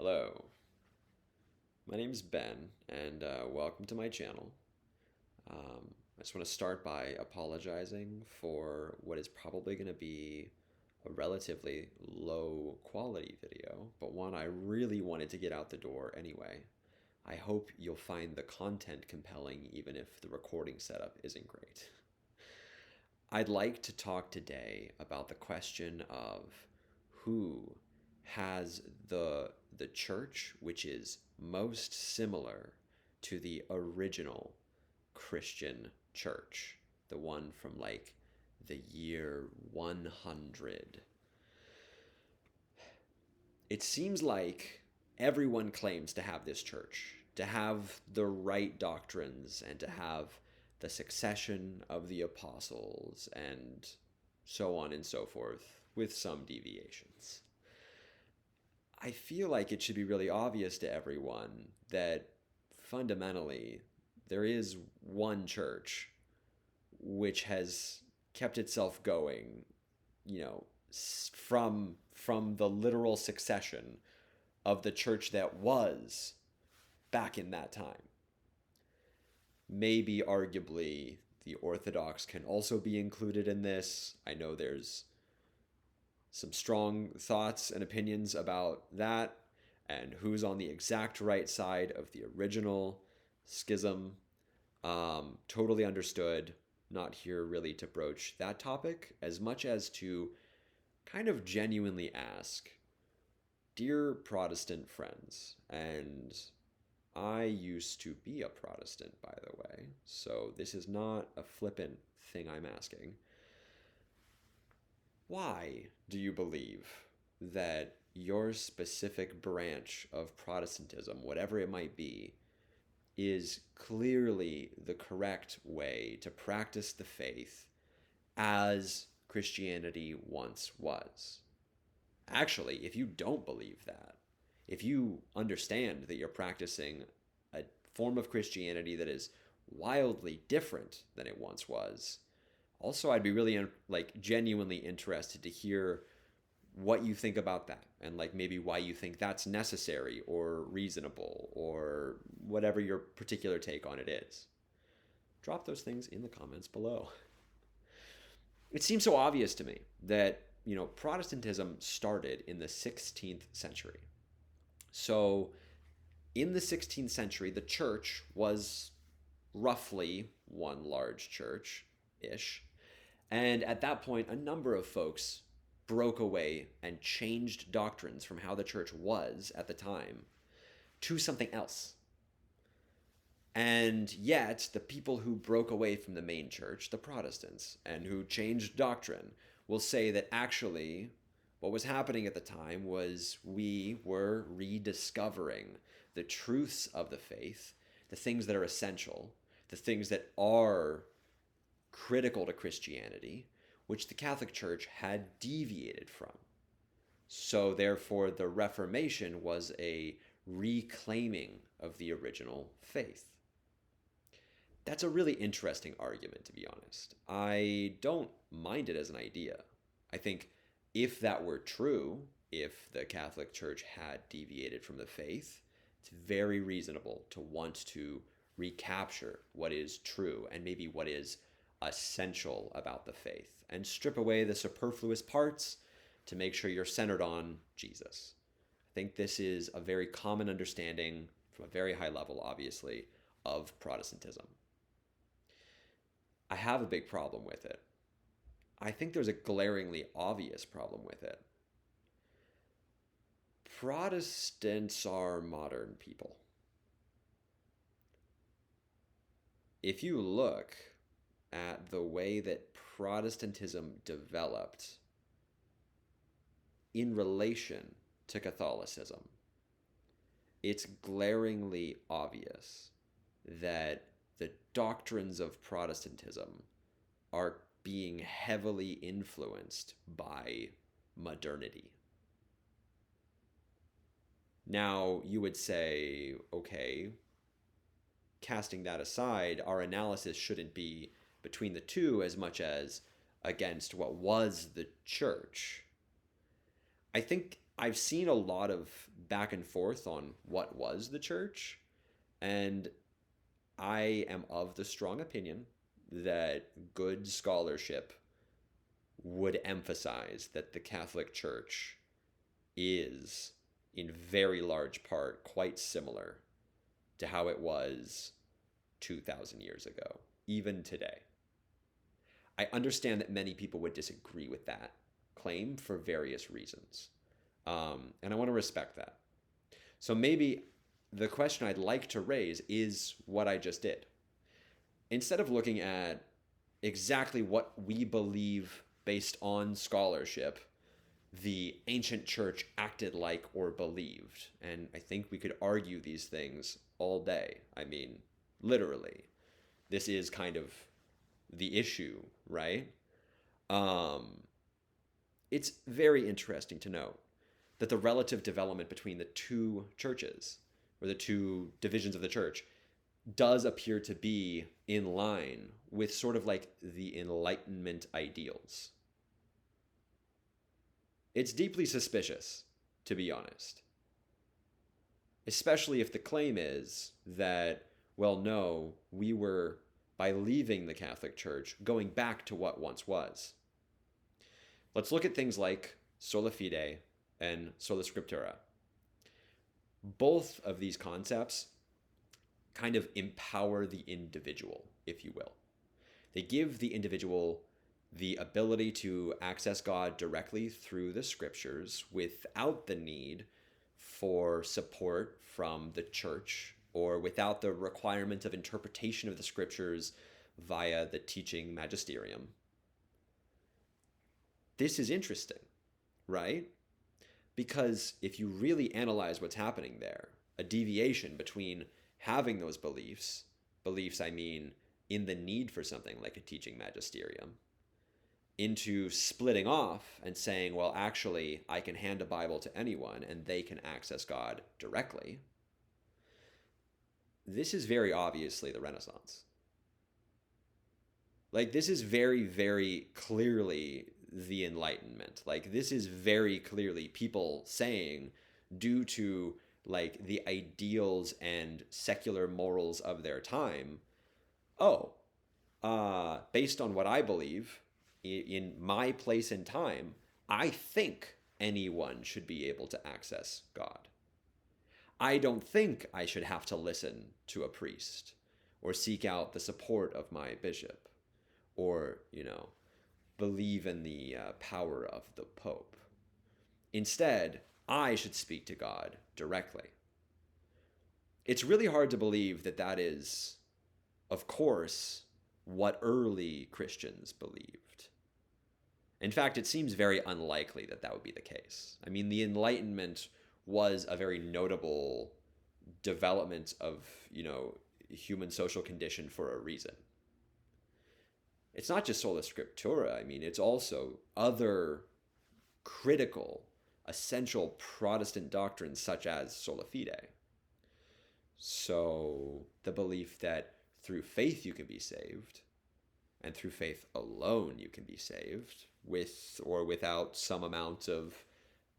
Hello, my name's Ben, and welcome to my channel. I just want to start by apologizing for what is probably going to be a relatively low quality video, but one I really wanted to get out the door anyway. I hope you'll find the content compelling even if the recording setup isn't great. I'd like to talk today about the question of who has the church which is most similar to the original Christian church, the one from like the year 100. It seems like everyone claims to have this church, to have the right doctrines, and to have the succession of the apostles, and so on and so forth, with some deviations. I feel like it should be really obvious to everyone that fundamentally there is one church which has kept itself going, you know, from the literal succession of the church that was back in that time. Maybe arguably the Orthodox can also be included in this. I know there's some strong thoughts and opinions about that and who's on the exact right side of the original schism. Totally understood. Not here really to broach that topic as much as to kind of genuinely ask, dear Protestant friends, and I used to be a Protestant, by the way, so this is not a flippant thing I'm asking. Why do you believe that your specific branch of Protestantism, whatever it might be, is clearly the correct way to practice the faith as Christianity once was? Actually, if you don't believe that, if you understand that you're practicing a form of Christianity that is wildly different than it once was, also I'd be really genuinely interested to hear what you think about that, and maybe why you think that's necessary or reasonable or whatever your particular take on it is. Drop those things in the comments below. It seems so obvious to me that, Protestantism started in the 16th century. So in the 16th century, the church was roughly one large church-ish. And at that point, a number of folks broke away and changed doctrines from how the church was at the time to something else. And yet, the people who broke away from the main church, the Protestants, and who changed doctrine, will say that actually what was happening at the time was we were rediscovering the truths of the faith, the things that are essential, the things that are critical to Christianity, which the Catholic Church had deviated from. So therefore, the Reformation was a reclaiming of the original faith. That's a really interesting argument, to be honest. I don't mind it as an idea. I think if that were true, if the Catholic Church had deviated from the faith, it's very reasonable to want to recapture what is true and maybe what is essential about the faith and strip away the superfluous parts to make sure you're centered on Jesus. I think this is a very common understanding from a very high level, obviously, of Protestantism. I have a big problem with it. I think there's a glaringly obvious problem with it. Protestants are modern people. If you look at the way that Protestantism developed in relation to Catholicism, it's glaringly obvious that the doctrines of Protestantism are being heavily influenced by modernity. Now, you would say, okay, casting that aside, our analysis shouldn't be between the two as much as against what was the church. I think I've seen a lot of back and forth on what was the church, and I am of the strong opinion that good scholarship would emphasize that the Catholic Church is, in very large part, quite similar to how it was 2,000 years ago, even today. I understand that many people would disagree with that claim for various reasons. And I want to respect that. So maybe the question I'd like to raise is what I just did. Instead of looking at exactly what we believe based on scholarship, the ancient church acted like or believed. And I think we could argue these things all day. I mean, literally. This is kind of the issue, right? It's very interesting to note that the relative development between the two churches, or the two divisions of the church, does appear to be in line with sort of like the Enlightenment ideals. It's deeply suspicious, to be honest. Especially if the claim is that, well, no, we were, by leaving the Catholic Church, going back to what once was. Let's look at things like sola fide and sola scriptura. Both of these concepts kind of empower the individual, if you will. They give the individual the ability to access God directly through the scriptures without the need for support from the church, or without the requirement of interpretation of the scriptures via the teaching magisterium. This is interesting, right? Because if you really analyze what's happening there, a deviation between having those beliefs I mean in the need for something like a teaching magisterium, into splitting off and saying, well, actually, I can hand a Bible to anyone and they can access God directly. This is very obviously the Renaissance. Like, this is very, very clearly the Enlightenment. Like, this is very clearly people saying, due to like the ideals and secular morals of their time, based on what I believe, in my place in time, I think anyone should be able to access God. I don't think I should have to listen to a priest or seek out the support of my bishop or, believe in the power of the Pope. Instead, I should speak to God directly. It's really hard to believe that that is, of course, what early Christians believed. In fact, it seems very unlikely that that would be the case. I mean, the Enlightenment was a very notable development of, human social condition for a reason. It's not just sola scriptura. I mean, it's also other critical, essential Protestant doctrines such as sola fide. So the belief that through faith you can be saved, and through faith alone you can be saved, with or without some amount of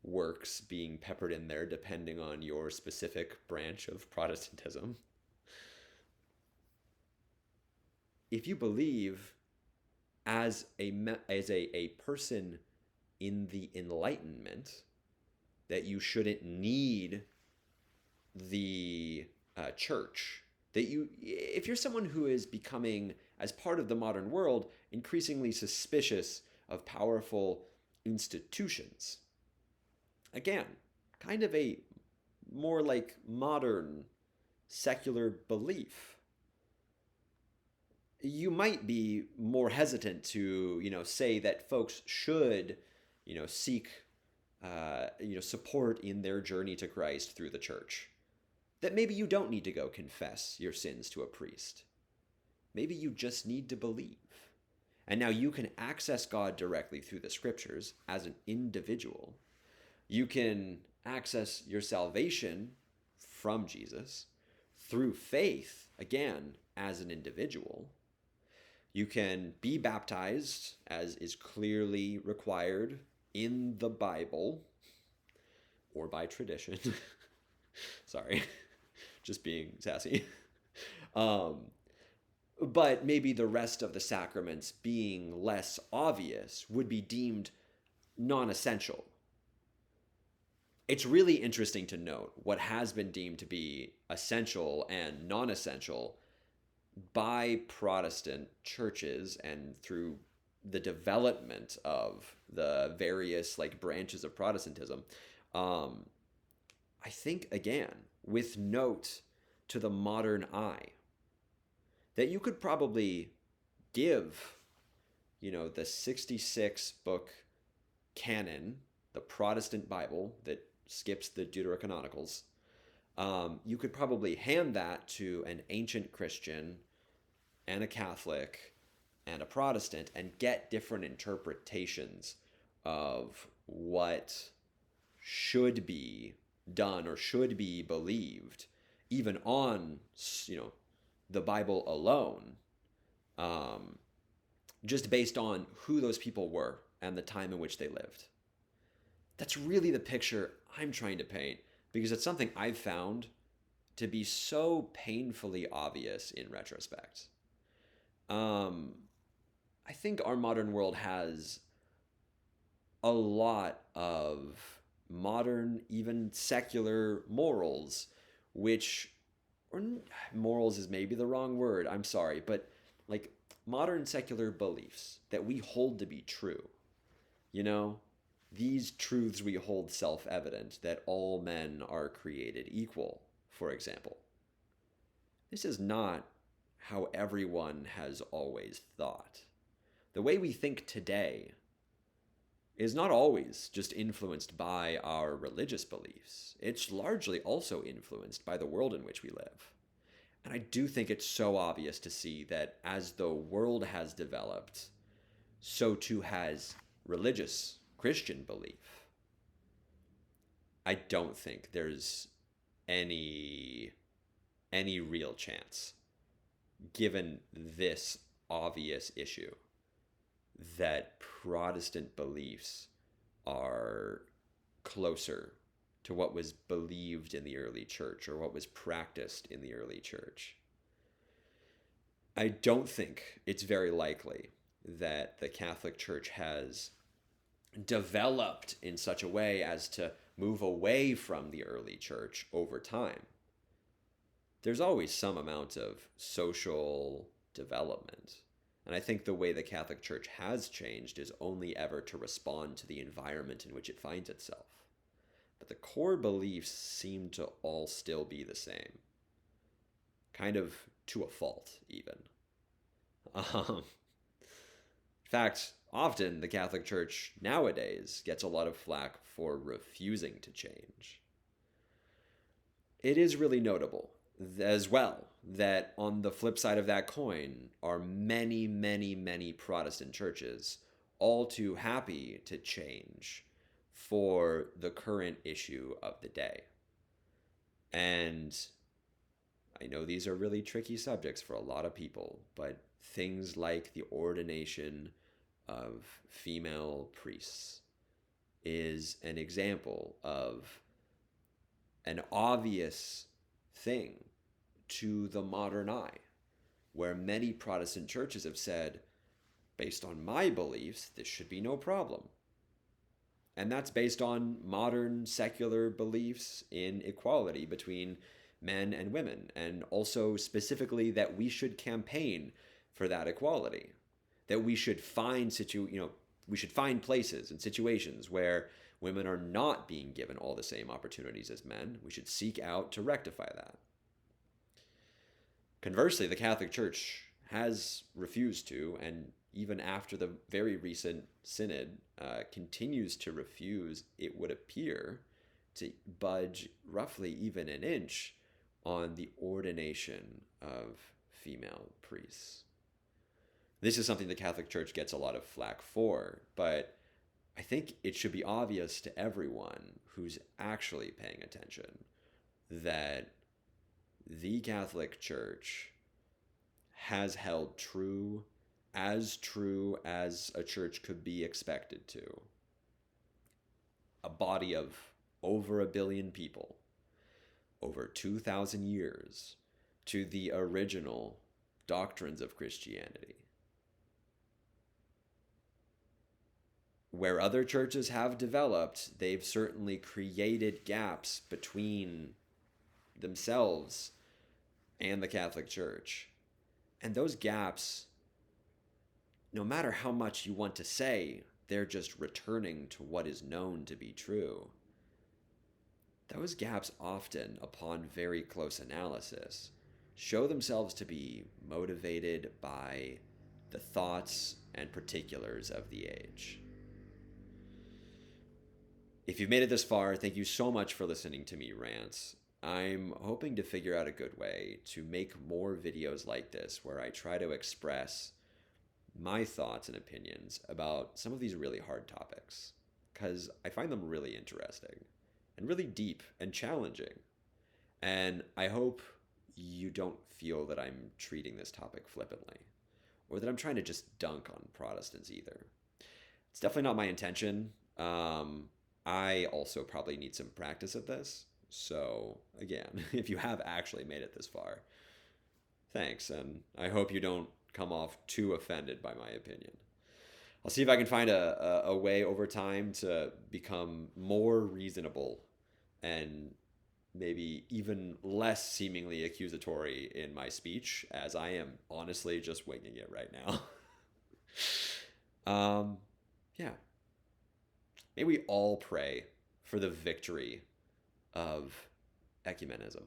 works being peppered in there depending on your specific branch of Protestantism. If you believe as a person in the Enlightenment that you shouldn't need the church, if you're someone who is becoming, as part of the modern world, increasingly suspicious of powerful institutions, again, kind of a more like modern secular belief, you might be more hesitant to, say that folks should, seek, support in their journey to Christ through the church. That maybe you don't need to go confess your sins to a priest. Maybe you just need to believe. And now you can access God directly through the scriptures as an individual. You can access your salvation from Jesus through faith, again, as an individual. You can be baptized, as is clearly required in the Bible, or by tradition. Sorry, just being sassy. Um, but maybe the rest of the sacraments being less obvious would be deemed non-essential. It's really interesting to note what has been deemed to be essential and non-essential by Protestant churches and through the development of the various like branches of Protestantism. Um, I think again, with note to the modern eye, that you could probably give, the 66 book canon, the Protestant Bible that skips the Deuterocanonicals, you could probably hand that to an ancient Christian and a Catholic and a Protestant and get different interpretations of what should be done or should be believed, even on, the Bible alone, just based on who those people were and the time in which they lived. That's really the picture I'm trying to paint, because it's something I've found to be so painfully obvious in retrospect. I think our modern world has a lot of modern, even secular morals, which, or morals is maybe the wrong word, I'm sorry, but like modern secular beliefs that we hold to be true. These truths we hold self-evident, that all men are created equal, for example. This is not how everyone has always thought. The way we think today is not always just influenced by our religious beliefs. It's largely also influenced by the world in which we live. And I do think it's so obvious to see that as the world has developed, so too has religious Christian belief. I don't think there's any real chance, given this obvious issue, that Protestant beliefs are closer to what was believed in the early church or what was practiced in the early church. I don't think it's very likely that the Catholic Church has developed in such a way as to move away from the early church over time. There's always some amount of social development. And I think the way the Catholic Church has changed is only ever to respond to the environment in which it finds itself. But the core beliefs seem to all still be the same. Kind of to a fault, even. In fact, often the Catholic Church nowadays gets a lot of flack for refusing to change. It is really notable as well that on the flip side of that coin are many, many, many Protestant churches all too happy to change for the current issue of the day. And I know these are really tricky subjects for a lot of people, but things like the ordination of female priests is an example of an obvious thing to the modern eye, where many Protestant churches have said, based on my beliefs, this should be no problem. And that's based on modern secular beliefs in equality between men and women, and also specifically that we should campaign for that equality, that we should find we should find places and situations where women are not being given all the same opportunities as men. We should seek out to rectify that. Conversely, the Catholic Church has refused to, and even after the very recent synod, continues to refuse, it would appear, to budge roughly even an inch on the ordination of female priests. This is something the Catholic Church gets a lot of flack for, but I think it should be obvious to everyone who's actually paying attention that the Catholic Church has held true as a church could be expected to, a body of over 1 billion people over 2,000 years to the original doctrines of Christianity. Where other churches have developed, they've certainly created gaps between themselves and the Catholic Church. And those gaps, no matter how much you want to say, they're just returning to what is known to be true. Those gaps often, upon very close analysis, show themselves to be motivated by the thoughts and particulars of the age. If you've made it this far, thank you so much for listening to me rant. I'm hoping to figure out a good way to make more videos like this where I try to express my thoughts and opinions about some of these really hard topics, because I find them really interesting and really deep and challenging. And I hope you don't feel that I'm treating this topic flippantly or that I'm trying to just dunk on Protestants either. It's definitely not my intention. I also probably need some practice at this. So again, if you have actually made it this far, thanks. And I hope you don't come off too offended by my opinion. I'll see if I can find a way over time to become more reasonable and maybe even less seemingly accusatory in my speech, as I am honestly just winging it right now. Yeah. May we all pray for the victory of ecumenism.